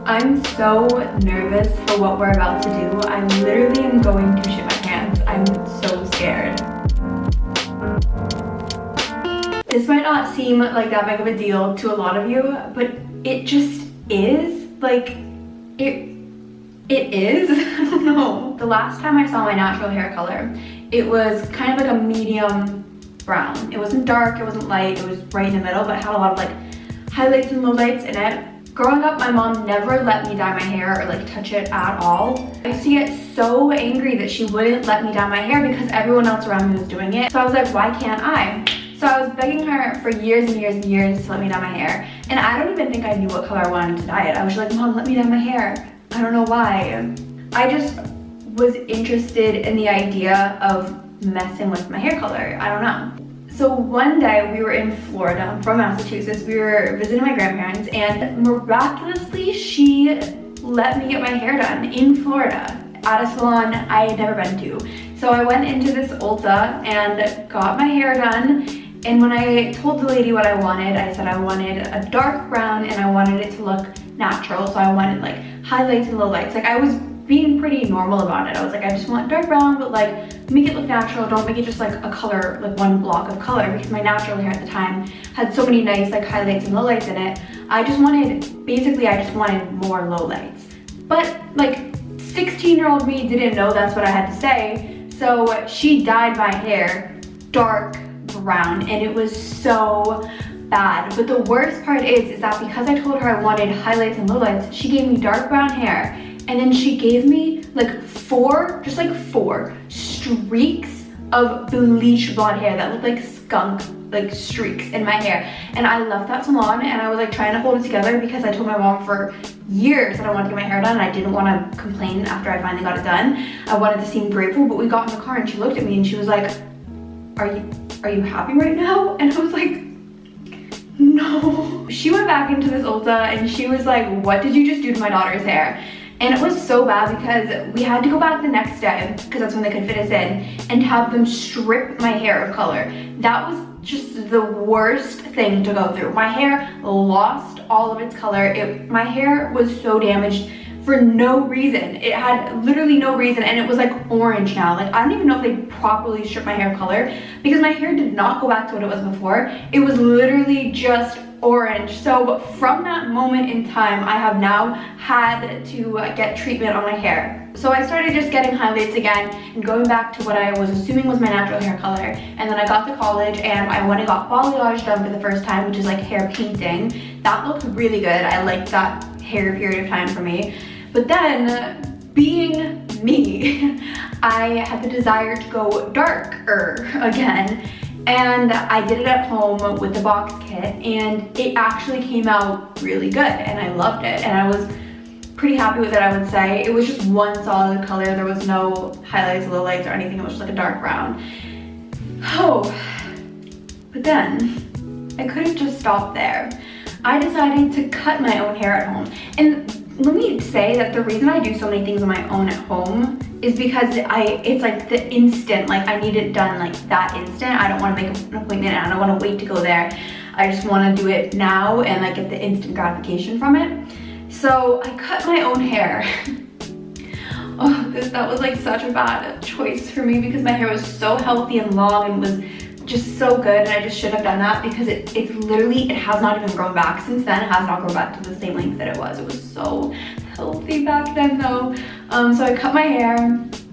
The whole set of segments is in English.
I'm so nervous for what we're about to do. I literally am going to shit my pants. I'm so scared. This might not seem like that big of a deal to a lot of you, but it just is. Like, it is. I don't know. The last time I saw my natural hair color, it was kind of like a medium brown. It wasn't dark, it wasn't light, it was right in the middle, but it had a lot of like highlights and lowlights in it. Growing up, my mom never let me dye my hair or like touch it at all. I used to get so angry that she wouldn't let me dye my hair because everyone else around me was doing it. So I was like, why can't I? So I was begging her for years and years and years to let me dye my hair. And I don't even think I knew what color I wanted to dye it. I was like, Mom, let me dye my hair. I don't know why. I just was interested in the idea of messing with my hair color. I don't know. So one day we were in Florida. I'm from Massachusetts. We were visiting my grandparents, and miraculously she let me get my hair done in Florida at a salon I had never been to. So I went into this Ulta and got my hair done. And when I told the lady what I wanted, I said I wanted a dark brown and I wanted it to look natural. So I wanted like highlights and lowlights. Like, I was being pretty normal about it. I was like, I just want dark brown, but like make it look natural. Don't make it just like a color, like one block of color, because my natural hair at the time had so many nice like highlights and lowlights in it. I just wanted more lowlights. But like 16-year-old me didn't know that's what I had to say. So she dyed my hair dark brown, and it was so bad. But the worst part is that because I told her I wanted highlights and lowlights, she gave me dark brown hair, and then she gave me like four streaks of bleach blonde hair that looked like skunk, like streaks in my hair. And I left that salon and I was like trying to hold it together because I told my mom for years that I wanted to get my hair done, and I didn't want to complain after I finally got it done. I wanted to seem grateful. But we got in the car and she looked at me and she was like, are you happy right now? And I was like, no. She went back into this Ulta and she was like, what did you just do to my daughter's hair? And it was so bad because we had to go back the next day, because that's when they could fit us in, and have them strip my hair of color. That was just the worst thing to go through. My hair lost all of its color. My hair was so damaged for no reason. It had literally no reason, and it was like orange now. Like, I don't even know if they properly stripped my hair color, because my hair did not go back to what it was before. It was literally just orange. So from that moment in time, I have now had to get treatment on my hair. So I started just getting highlights again and going back to what I was assuming was my natural hair color. And then I got to college and I went and got balayage done for the first time, which is like hair painting. That looked really good. I liked that hair period of time for me. But then, being me, I had the desire to go darker again. And I did it at home with the box kit, and it actually came out really good, and I loved it, and I was pretty happy with it, I would say. It was just one solid color. There was no highlights, lowlights, or anything. It was just like a dark brown. Oh, but then I couldn't just stop there. I decided to cut my own hair at home. And let me say that the reason I do so many things on my own at home is because it's like the instant, like I need it done like that instant. I don't want to make an appointment and I don't want to wait to go there. I just want to do it now and like get the instant gratification from it. So I cut my own hair. Oh, that was like such a bad choice for me because my hair was so healthy and long and was just so good, and I just shouldn't have done that because it has not even grown back since then. It has not grown back to the same length that it was. It was so healthy back then though. So I cut my hair,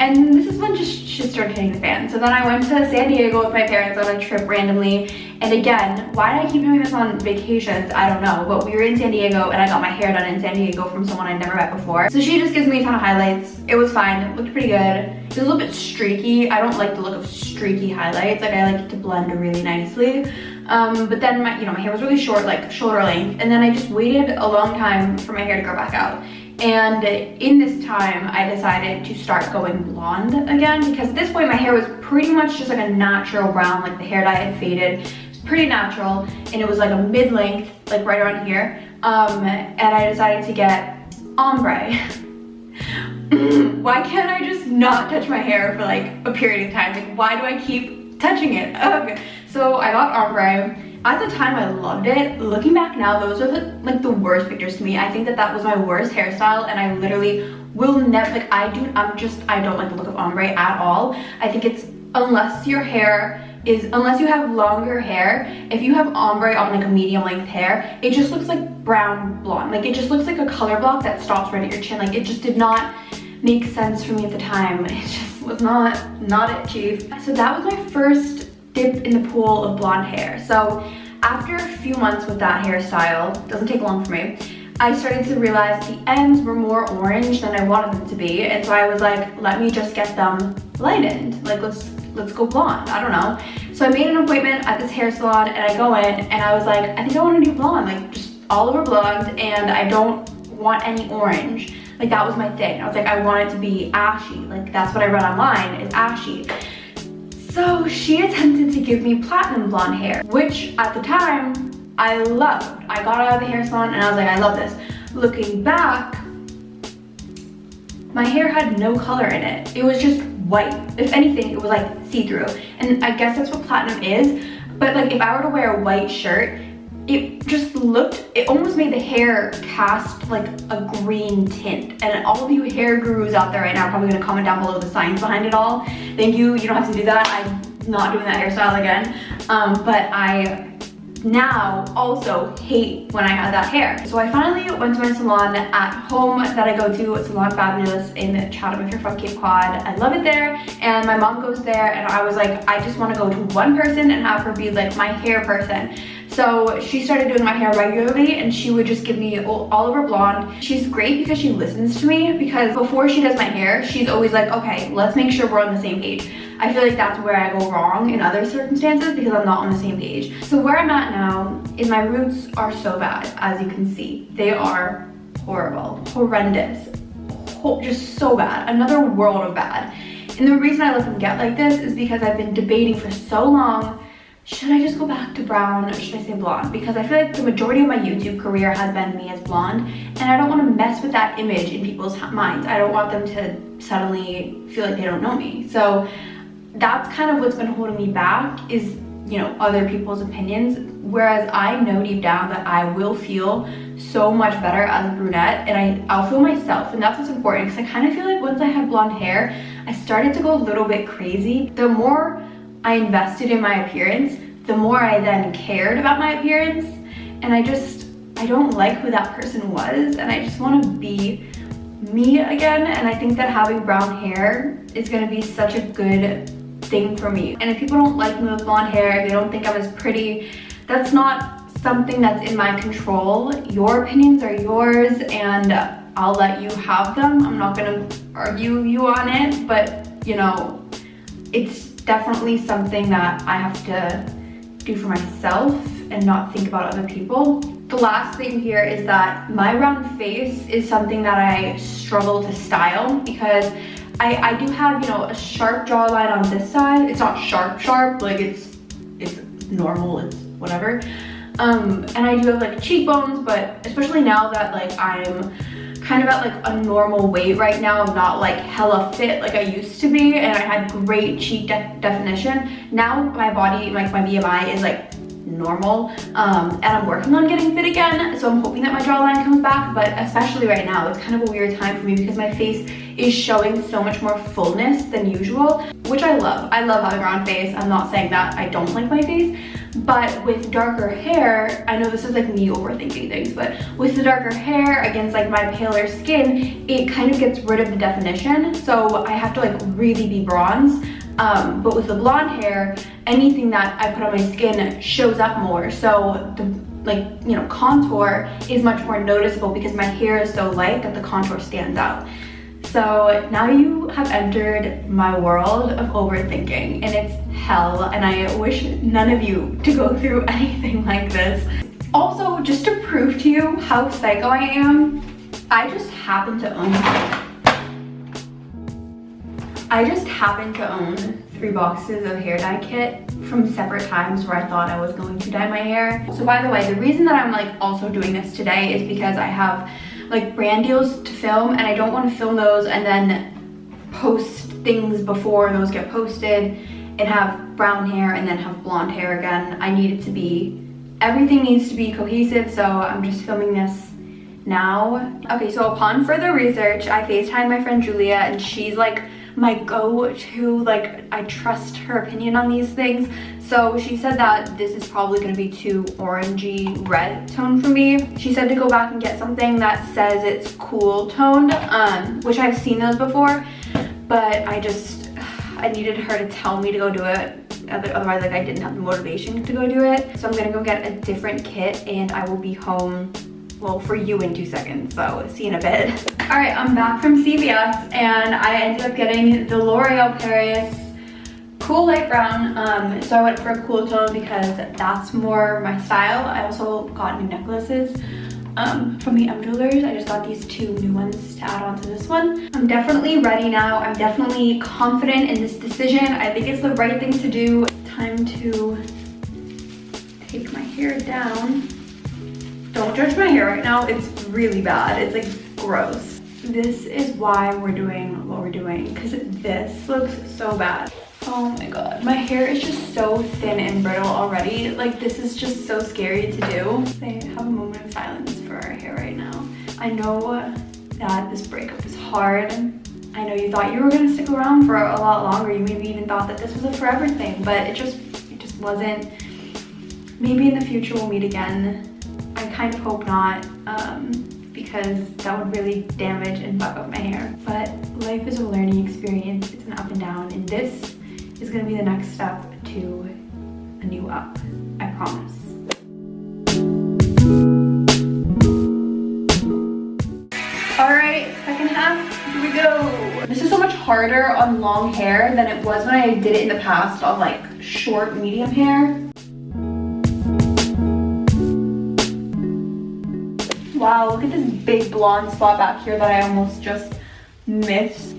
and this is when just shit started hitting the fan. So then I went to San Diego with my parents on a trip randomly. And again, why did I keep doing this on vacations? I don't know, but we were in San Diego and I got my hair done in San Diego from someone I'd never met before. So she just gives me a ton of highlights. It was fine, it looked pretty good. It was a little bit streaky. I don't like the look of streaky highlights. Like, I like it to blend really nicely. But then my hair was really short, like shoulder length. And then I just waited a long time for my hair to grow back out. And in this time, I decided to start going blonde again, because at this point my hair was pretty much just like a natural brown, like the hair dye had faded. It was pretty natural, and it was like a mid-length, like right around here. And I decided to get ombre. Why can't I just not touch my hair for like a period of time? Like, why do I keep touching it? Okay. So I got ombre. At the time, I loved it. Looking back now, those are the worst pictures to me. I think that that was my worst hairstyle, and I literally will never, like, I don't like the look of ombre at all. I think it's, unless you have longer hair, if you have ombre on like a medium length hair, it just looks like brown blonde. Like, it just looks like a color block that stops right at your chin. Like, it just did not make sense for me at the time. It just was not it, chief. So that was my first dip in the pool of blonde hair. So after a few months with that hairstyle, doesn't take long for me, I started to realize the ends were more orange than I wanted them to be, and so I was like, let me just get them lightened. Like, let's go blonde. I don't know. So I made an appointment at this hair salon, and I go in and I was like, I think I want to do blonde, like just all over blonde, and I don't want any orange. Like, that was my thing. I was like, I want it to be ashy. Like, that's what I read online, is ashy. So she attempted to give me platinum blonde hair, which at the time I loved. I got out of the hair salon and I was like, I love this. Looking back, my hair had no color in it. It was just white. If anything, it was like see-through. And I guess that's what platinum is. But like, if I were to wear a white shirt, it almost made the hair cast like a green tint. And all of you hair gurus out there right now are probably gonna comment down below the science behind it all. Thank you, you don't have to do that. I'm not doing that hairstyle again. But I now also hate when I had that hair. So I finally went to my salon at home that I go to, Salon Fabulous in Chatham if you're from Cape Cod. I love it there, and my mom goes there, and I was like, I just want to go to one person and have her be like my hair person. So she started doing my hair regularly, and she would just give me all over blonde. She's great because she listens to me, because before she does my hair, she's always like, okay, let's make sure we're on the same page. I feel like that's where I go wrong in other circumstances, because I'm not on the same page. So where I'm at now is my roots are so bad, as you can see. They are horrible, horrendous, just so bad, another world of bad. And the reason I let them get like this is because I've been debating for so long, should I just go back to brown or should I say blonde? Because I feel like the majority of my YouTube career has been me as blonde, and I don't want to mess with that image in people's minds. I don't want them to suddenly feel like they don't know me. So that's kind of what's been holding me back, is, you know, other people's opinions. Whereas I know deep down that I will feel so much better as a brunette, and I'll feel myself, and that's what's important. Because I kind of feel like once I had blonde hair, I started to go a little bit crazy. The more I invested in my appearance, the more I then cared about my appearance, and I don't like who that person was, and I just want to be me again. And I think that having brown hair is going to be such a good thing for me. And if people don't like me with blonde hair, if they don't think I'm as pretty, that's not something that's in my control. Your opinions are yours, and I'll let you have them. I'm not going to argue you on it, but you know, it's definitely something that I have to do for myself and not think about other people. The last thing here is that my round face is something that I struggle to style, because I do have, you know, a sharp jawline on this side. It's not sharp, like it's normal, it's whatever. And I do have like cheekbones, but especially now that like I'm kind of at like a normal weight right now, I'm not like hella fit like I used to be, and I had great cheek definition. Now my body, like my BMI is like normal, and I'm working on getting fit again, so I'm hoping that my jawline comes back. But especially right now, it's kind of a weird time for me because my face is showing so much more fullness than usual, which I love. I love having a round face. I'm not saying that I don't like my face, but with darker hair, I know this is like me overthinking things, but with the darker hair against like my paler skin, it kind of gets rid of the definition, so I have to like really be bronze. But with the blonde hair, anything that I put on my skin shows up more, so the, like, you know, contour is much more noticeable because my hair is so light that the contour stands out. So now you have entered my world of overthinking, and it's hell, and I wish none of you to go through anything like this. Also, just to prove to you how psycho I am, I just happen to own 3 boxes of hair dye kit from separate times where I thought I was going to dye my hair. So by the way, the reason that I'm like also doing this today is because I have like brand deals to film, and I don't want to film those and then post things before those get posted and have brown hair and then have blonde hair again. I need it to be everything needs to be cohesive, so I'm just filming this now. Okay, so upon further research, I FaceTimed my friend Julia, and she's like my go-to, like I trust her opinion on these things. So she said that this is probably going to be too orangey red tone for me. She said to go back and get something that says it's cool toned, which I've seen those before, but I needed her to tell me to go do it. Otherwise, like, I didn't have the motivation to go do it. So I'm gonna go get a different kit, and I will be home, well, for you in 2 seconds, so see you in a bit. All right, I'm back from CVS, and I ended up getting the L'Oreal Paris cool light brown. So I went for a cool tone because that's more my style. I also got new necklaces from the Jewelers. I just got these 2 new ones to add on to this one. I'm definitely ready now. I'm definitely confident in this decision. I think it's the right thing to do. Time to take my hair down. Don't judge my hair right now. It's really bad. It's like gross. This is why we're doing what we're doing, because this looks so bad. Oh my god, my hair is just so thin and brittle already. Like, this is just so scary to do. Say, have a moment of silence for our hair right now. I know that this breakup is hard. I know you thought you were gonna stick around for a lot longer. You maybe even thought that this was a forever thing, but it just wasn't. Maybe in the future we'll meet again. I kind of hope not, because that would really damage and fuck up my hair. But life is a learning experience. It's an up and down, and this is gonna be the next step to a new up, I promise. All right, second half, here we go. This is so much harder on long hair than it was when I did it in the past on like short, medium hair. Wow, look at this big blonde spot back here that I almost just missed.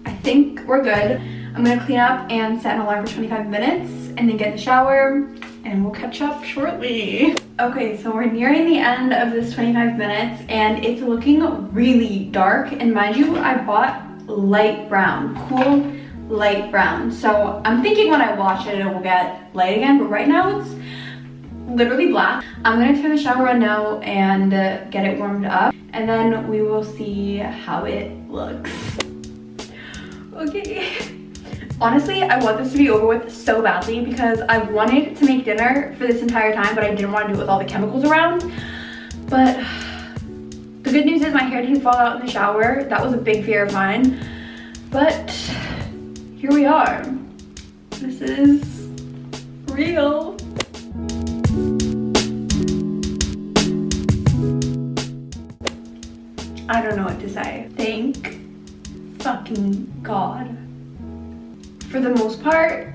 I think we're good. I'm gonna clean up and set an alarm for 25 minutes and then get in the shower, and we'll catch up shortly. Okay, so we're nearing the end of this 25 minutes and it's looking really dark. And mind you, I bought light brown, cool light brown. So I'm thinking when I wash it, it will get light again, but right now it's literally black. I'm gonna turn the shower on now and get it warmed up, and then we will see how it looks. Okay. Honestly, I want this to be over with so badly because I wanted to make dinner for this entire time, but I didn't want to do it with all the chemicals around. But the good news is my hair didn't fall out in the shower. That was a big fear of mine. But here we are. This is real. I don't know what to say. Thank fucking God. For the most part,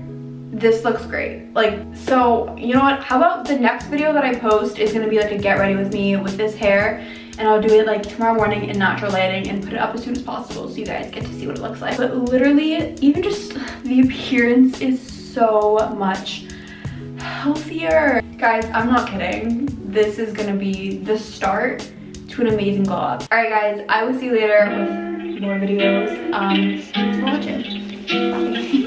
this looks great. Like, so you know what? How about the next video that I post is gonna be like a get ready with me with this hair, and I'll do it like tomorrow morning in natural lighting and put it up as soon as possible so you guys get to see what it looks like. But literally, even just the appearance is so much healthier. Guys, I'm not kidding. This is gonna be the start to an amazing glow up. All right guys, I will see you later with more videos. Thanks for watching. Bye.